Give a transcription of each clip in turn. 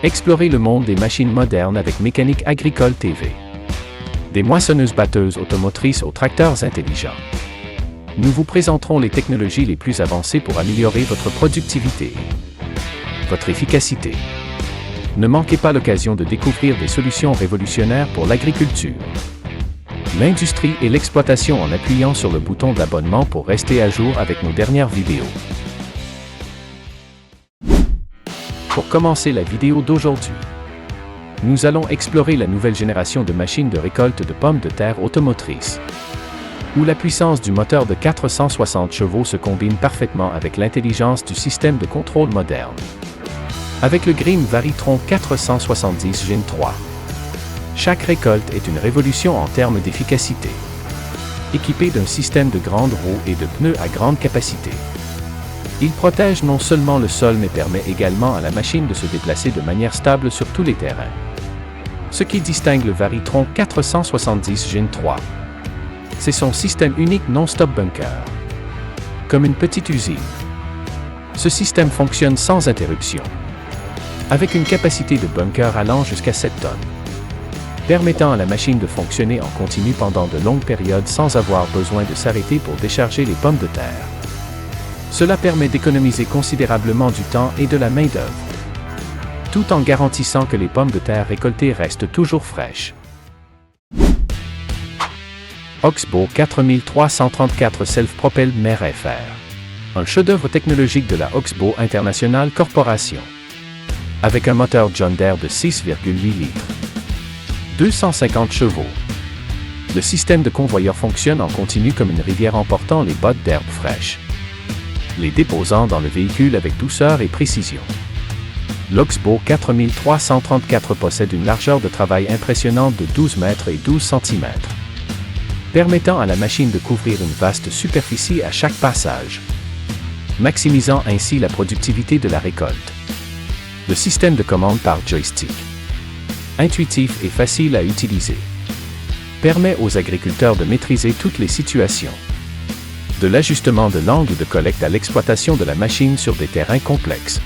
Explorez le monde des machines modernes avec Mécanique Agricole TV. Des moissonneuses-batteuses automotrices aux tracteurs intelligents. Nous vous présenterons les technologies les plus avancées pour améliorer votre productivité, votre efficacité. Ne manquez pas l'occasion de découvrir des solutions révolutionnaires pour l'agriculture, l'industrie et l'exploitation en appuyant sur le bouton d'abonnement pour rester à jour avec nos dernières vidéos. Pour commencer la vidéo d'aujourd'hui, nous allons explorer la nouvelle génération de machines de récolte de pommes de terre automotrices, où la puissance du moteur de 460 chevaux se combine parfaitement avec l'intelligence du système de contrôle moderne. Avec le Grimm Varitron 470 Gen 3, chaque récolte est une révolution en termes d'efficacité. Équipé d'un système de grandes roues et de pneus à grande capacité, il protège non seulement le sol mais permet également à la machine de se déplacer de manière stable sur tous les terrains. Ce qui distingue le Varitron 470 Gen 3, c'est son système unique non-stop bunker. Comme une petite usine, ce système fonctionne sans interruption, avec une capacité de bunker allant jusqu'à 7 tonnes, permettant à la machine de fonctionner en continu pendant de longues périodes sans avoir besoin de s'arrêter pour décharger les pommes de terre. Cela permet d'économiser considérablement du temps et de la main-d'œuvre, tout en garantissant que les pommes de terre récoltées restent toujours fraîches. Oxbow 4334 Self-Propelled Mer FR, un chef-d'œuvre technologique de la Oxbow International Corporation. Avec un moteur John Deere de 6,8 litres, 250 chevaux, le système de convoyeur fonctionne en continu comme une rivière emportant les bottes d'herbe fraîche, les déposant dans le véhicule avec douceur et précision. L'Oxbow 4334 possède une largeur de travail impressionnante de 12 mètres et 12 cm, permettant à la machine de couvrir une vaste superficie à chaque passage, maximisant ainsi la productivité de la récolte. Le système de commande par joystick, intuitif et facile à utiliser, permet aux agriculteurs de maîtriser toutes les situations, de l'ajustement de l'angle de collecte à l'exploitation de la machine sur des terrains complexes.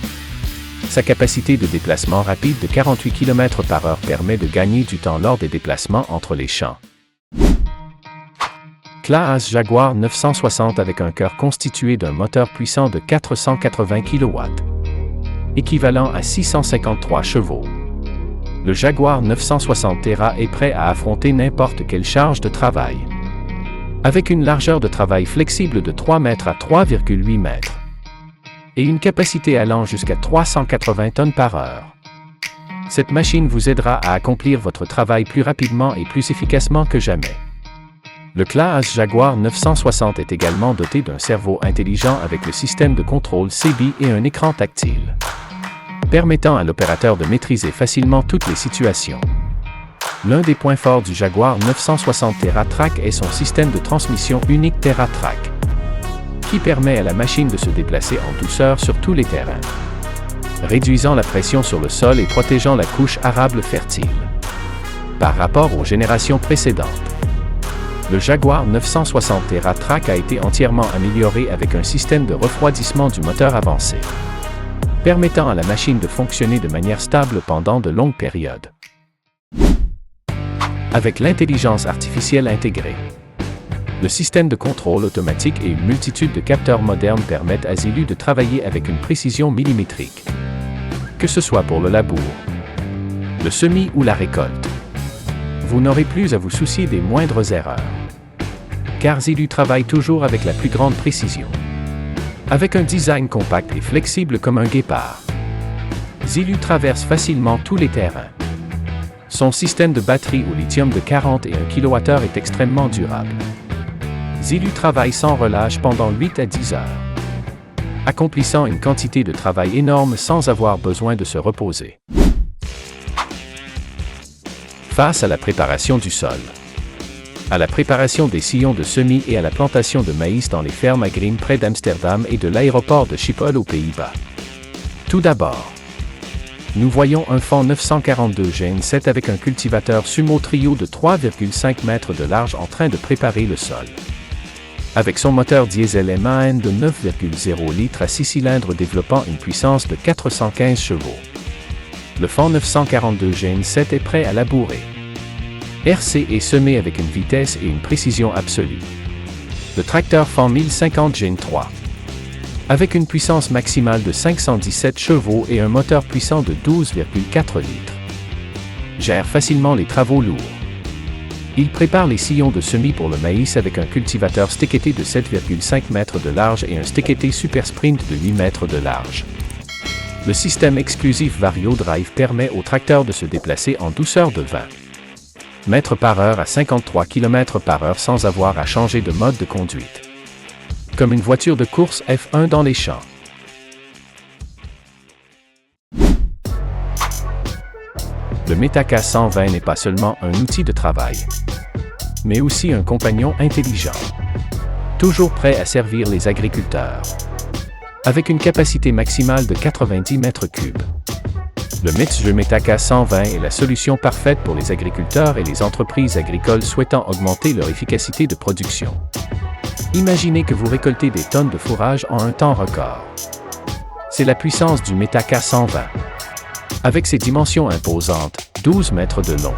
Sa capacité de déplacement rapide de 48 km/h permet de gagner du temps lors des déplacements entre les champs. Claas Jaguar 960 avec un cœur constitué d'un moteur puissant de 480 kW, équivalent à 653 chevaux. Le Jaguar 960 Terra est prêt à affronter n'importe quelle charge de travail, avec une largeur de travail flexible de 3 mètres à 3,8 mètres et une capacité allant jusqu'à 380 tonnes par heure. Cette machine vous aidera à accomplir votre travail plus rapidement et plus efficacement que jamais. Le Claas Jaguar 960 est également doté d'un cerveau intelligent avec le système de contrôle CB et un écran tactile, permettant à l'opérateur de maîtriser facilement toutes les situations. L'un des points forts du Jaguar 960 TerraTrack est son système de transmission unique TerraTrack, qui permet à la machine de se déplacer en douceur sur tous les terrains, réduisant la pression sur le sol et protégeant la couche arable fertile. Par rapport aux générations précédentes, le Jaguar 960 TerraTrack a été entièrement amélioré avec un système de refroidissement du moteur avancé, permettant à la machine de fonctionner de manière stable pendant de longues périodes. Avec l'intelligence artificielle intégrée, le système de contrôle automatique et une multitude de capteurs modernes permettent à Zilu de travailler avec une précision millimétrique, que ce soit pour le labour, le semis ou la récolte. Vous n'aurez plus à vous soucier des moindres erreurs, car Zilu travaille toujours avec la plus grande précision. Avec un design compact et flexible comme un guépard, Zilu traverse facilement tous les terrains. Son système de batterie au lithium de 41 kWh est extrêmement durable. Zilu travaille sans relâche pendant 8 à 10 heures, accomplissant une quantité de travail énorme sans avoir besoin de se reposer. Face à la préparation du sol, à la préparation des sillons de semis et à la plantation de maïs dans les fermes à Grimm près d'Amsterdam et de l'aéroport de Schiphol aux Pays-Bas. Tout d'abord, nous voyons un fond 942 Gen 7 avec un cultivateur Sumo Trio de 3,5 mètres de large en train de préparer le sol. Avec son moteur diesel MAN de 9,0 litres à 6 cylindres développant une puissance de 415 chevaux. Le fend 942 Gen 7 est prêt à labourer. RC est semé avec une vitesse et une précision absolue. Le tracteur fend 1050 Gen 3. Avec une puissance maximale de 517 chevaux et un moteur puissant de 12,4 litres. Gère facilement les travaux lourds. Il prépare les sillons de semis pour le maïs avec un cultivateur stéquetté de 7,5 mètres de large et un stéquetté Super Sprint de 8 mètres de large. Le système exclusif Vario Drive permet au tracteur de se déplacer en douceur de 20 mètres par heure à 53 km par heure sans avoir à changer de mode de conduite. Comme une voiture de course F1 dans les champs. Le Metaka 120 n'est pas seulement un outil de travail, mais aussi un compagnon intelligent, toujours prêt à servir les agriculteurs. Avec une capacité maximale de 90 mètres cubes. Le Mitsui Metaka 120 est la solution parfaite pour les agriculteurs et les entreprises agricoles souhaitant augmenter leur efficacité de production. Imaginez que vous récoltez des tonnes de fourrage en un temps record. C'est la puissance du Metaka 120. Avec ses dimensions imposantes, 12 mètres de long,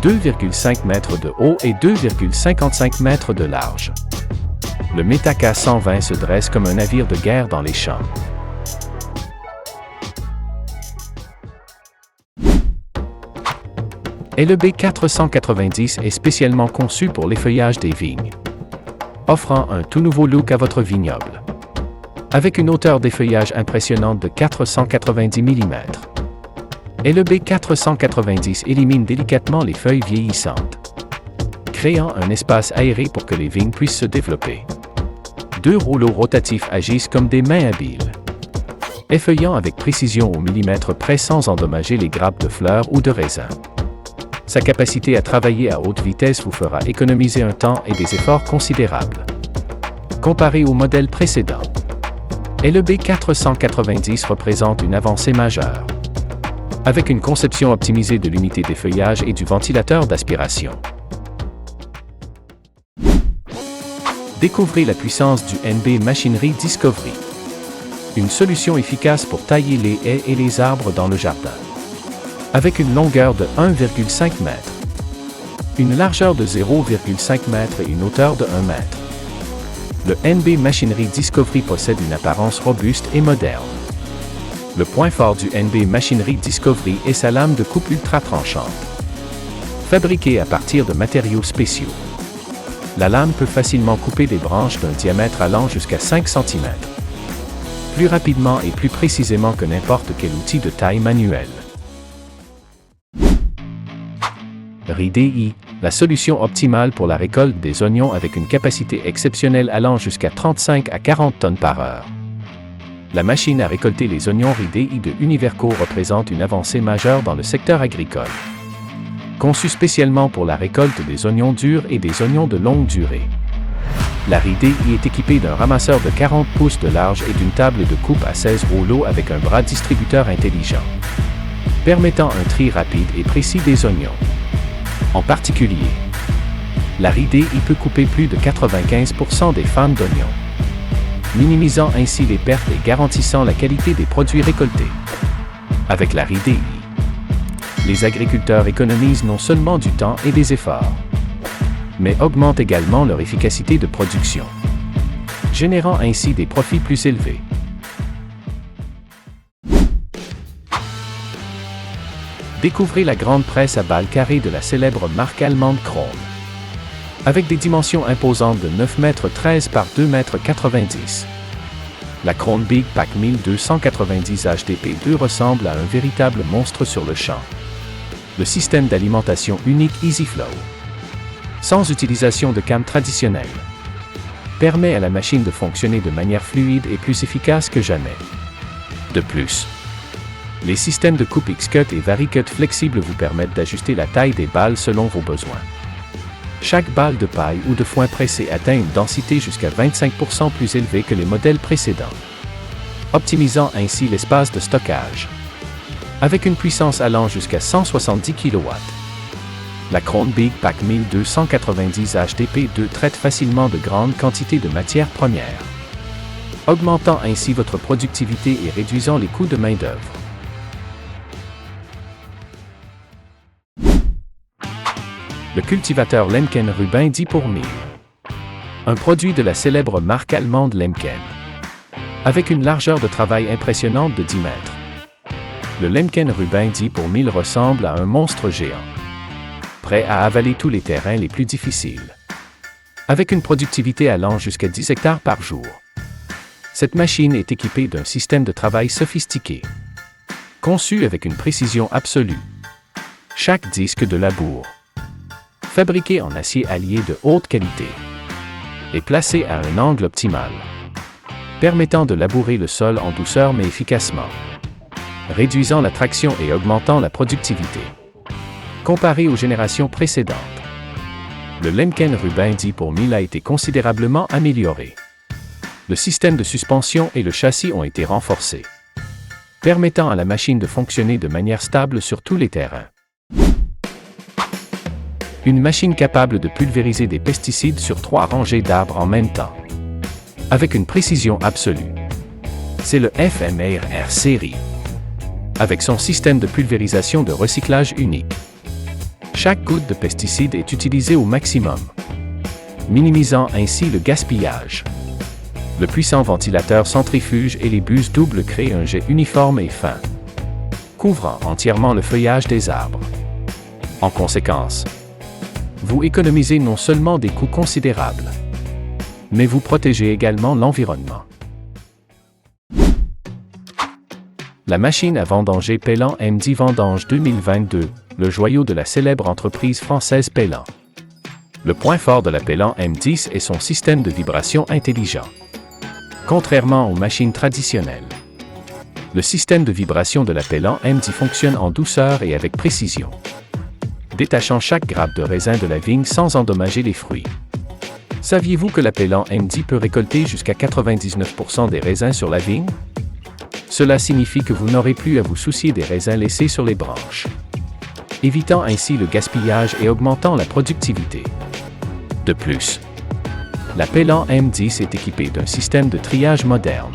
2,5 mètres de haut et 2,55 mètres de large. Le Metaka 120 se dresse comme un navire de guerre dans les champs. LEB 490 est spécialement conçu pour l'effeuillage des vignes, offrant un tout nouveau look à votre vignoble. Avec une hauteur d'effeuillage impressionnante de 490 mm. LEB 490 élimine délicatement les feuilles vieillissantes, créant un espace aéré pour que les vignes puissent se développer. 2 rouleaux rotatifs agissent comme des mains habiles, effeuillant avec précision au millimètre près sans endommager les grappes de fleurs ou de raisins. Sa capacité à travailler à haute vitesse vous fera économiser un temps et des efforts considérables. Comparé au modèle précédent, LEB 490 représente une avancée majeure, avec une conception optimisée de l'unité d'effeuillage et du ventilateur d'aspiration. Découvrez la puissance du NB Machinery Discovery. Une solution efficace pour tailler les haies et les arbres dans le jardin. Avec une longueur de 1,5 m, une largeur de 0,5 m et une hauteur de 1 m. Le NB Machinery Discovery possède une apparence robuste et moderne. Le point fort du NB Machinery Discovery est sa lame de coupe ultra tranchante. Fabriquée à partir de matériaux spéciaux, la lame peut facilement couper des branches d'un diamètre allant jusqu'à 5 cm. Plus rapidement et plus précisément que n'importe quel outil de taille manuelle. RIDI, la solution optimale pour la récolte des oignons avec une capacité exceptionnelle allant jusqu'à 35 à 40 tonnes par heure. La machine à récolter les oignons RIDI de Univerco représente une avancée majeure dans le secteur agricole. Conçue spécialement pour la récolte des oignons durs et des oignons de longue durée. La RIDI est équipée d'un ramasseur de 40 pouces de large et d'une table de coupe à 16 rouleaux avec un bras distributeur intelligent, permettant un tri rapide et précis des oignons. En particulier, la RIDI peut couper plus de 95% des fans d'oignons, minimisant ainsi les pertes et garantissant la qualité des produits récoltés. Avec la RIDI, les agriculteurs économisent non seulement du temps et des efforts, mais augmentent également leur efficacité de production, générant ainsi des profits plus élevés. Découvrez la grande presse à balles carrées de la célèbre marque allemande Krone. Avec des dimensions imposantes de 9,13 m par 2,90 m. La Krone Big Pack 1290 HDP2 ressemble à un véritable monstre sur le champ. Le système d'alimentation unique EasyFlow, sans utilisation de cam traditionnelle, permet à la machine de fonctionner de manière fluide et plus efficace que jamais. De plus, les systèmes de coupe X-Cut et Vari-Cut flexibles vous permettent d'ajuster la taille des balles selon vos besoins. Chaque balle de paille ou de foin pressé atteint une densité jusqu'à 25% plus élevée que les modèles précédents, optimisant ainsi l'espace de stockage. Avec une puissance allant jusqu'à 170 kW. La Krone Big Pack 1290 HDP2 traite facilement de grandes quantités de matières premières, augmentant ainsi votre productivité et réduisant les coûts de main-d'œuvre. Le cultivateur Lemken Rubin 10 pour 1000. Un produit de la célèbre marque allemande Lemken. Avec une largeur de travail impressionnante de 10 mètres. Le Lemken Rubin 10 pour 1000 ressemble à un monstre géant. Prêt à avaler tous les terrains les plus difficiles. Avec une productivité allant jusqu'à 10 hectares par jour. Cette machine est équipée d'un système de travail sophistiqué. Conçu avec une précision absolue. Chaque disque de labour, fabriqué en acier allié de haute qualité, est placé à un angle optimal, permettant de labourer le sol en douceur mais efficacement, réduisant la traction et augmentant la productivité. Comparé aux générations précédentes, le Lemken Rubin 10 pour 1000 a été considérablement amélioré. Le système de suspension et le châssis ont été renforcés, permettant à la machine de fonctionner de manière stable sur tous les terrains. Une machine capable de pulvériser des pesticides sur 3 rangées d'arbres en même temps, avec une précision absolue. C'est le FMRR série, avec son système de pulvérisation de recyclage unique. Chaque goutte de pesticide est utilisée au maximum, minimisant ainsi le gaspillage. Le puissant ventilateur centrifuge et les buses doubles créent un jet uniforme et fin, couvrant entièrement le feuillage des arbres. En conséquence, vous économisez non seulement des coûts considérables, mais vous protégez également l'environnement. La machine à vendanger Pellan M10 Vendange 2022, le joyau de la célèbre entreprise française Pellan. Le point fort de la Pellan M10 est son système de vibration intelligent. Contrairement aux machines traditionnelles, le système de vibration de la Pellan M10 fonctionne en douceur et avec précision, détachant chaque grappe de raisin de la vigne sans endommager les fruits. Saviez-vous que la Pellan M10 peut récolter jusqu'à 99% des raisins sur la vigne? Cela signifie que vous n'aurez plus à vous soucier des raisins laissés sur les branches, évitant ainsi le gaspillage et augmentant la productivité. De plus, la Pellan M10 est équipée d'un système de triage moderne,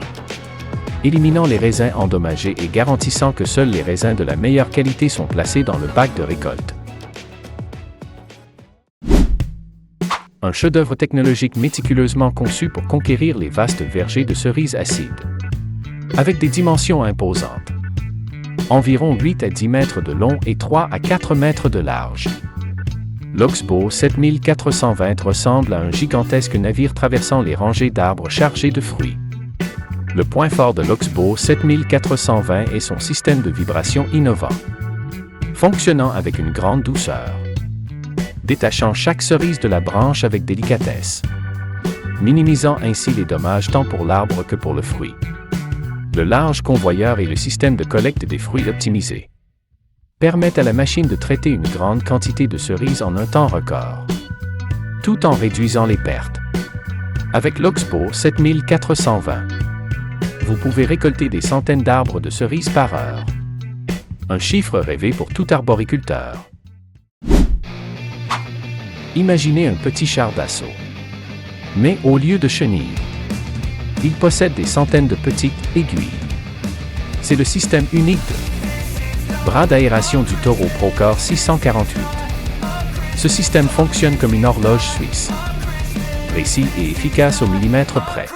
éliminant les raisins endommagés et garantissant que seuls les raisins de la meilleure qualité sont placés dans le bac de récolte. Un chef-d'œuvre technologique méticuleusement conçu pour conquérir les vastes vergers de cerises acides. Avec des dimensions imposantes. Environ 8 à 10 mètres de long et 3 à 4 mètres de large. L'Oxbow 7420 ressemble à un gigantesque navire traversant les rangées d'arbres chargés de fruits. Le point fort de l'Oxbow 7420 est son système de vibration innovant, fonctionnant avec une grande douceur, détachant chaque cerise de la branche avec délicatesse, minimisant ainsi les dommages tant pour l'arbre que pour le fruit. Le large convoyeur et le système de collecte des fruits optimisé permettent à la machine de traiter une grande quantité de cerises en un temps record, tout en réduisant les pertes. Avec l'Oxbow 7420, vous pouvez récolter des centaines d'arbres de cerises par heure. Un chiffre rêvé pour tout arboriculteur. Imaginez un petit char d'assaut, mais au lieu de chenilles, il possède des centaines de petites aiguilles. C'est le système unique de bras d'aération du Toro Procore 648. Ce système fonctionne comme une horloge suisse, précis et efficace au millimètre près.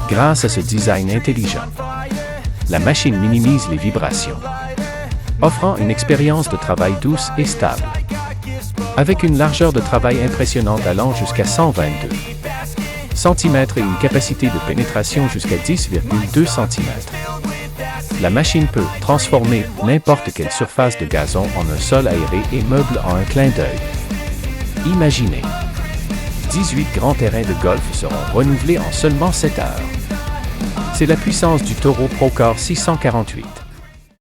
Grâce à ce design intelligent, la machine minimise les vibrations, offrant une expérience de travail douce et stable. Avec une largeur de travail impressionnante allant jusqu'à 122 cm et une capacité de pénétration jusqu'à 10,2 cm. La machine peut transformer n'importe quelle surface de gazon en un sol aéré et meuble en un clin d'œil. Imaginez, 18 grands terrains de golf seront renouvelés en seulement 7 heures. C'est la puissance du Toro Procore 648.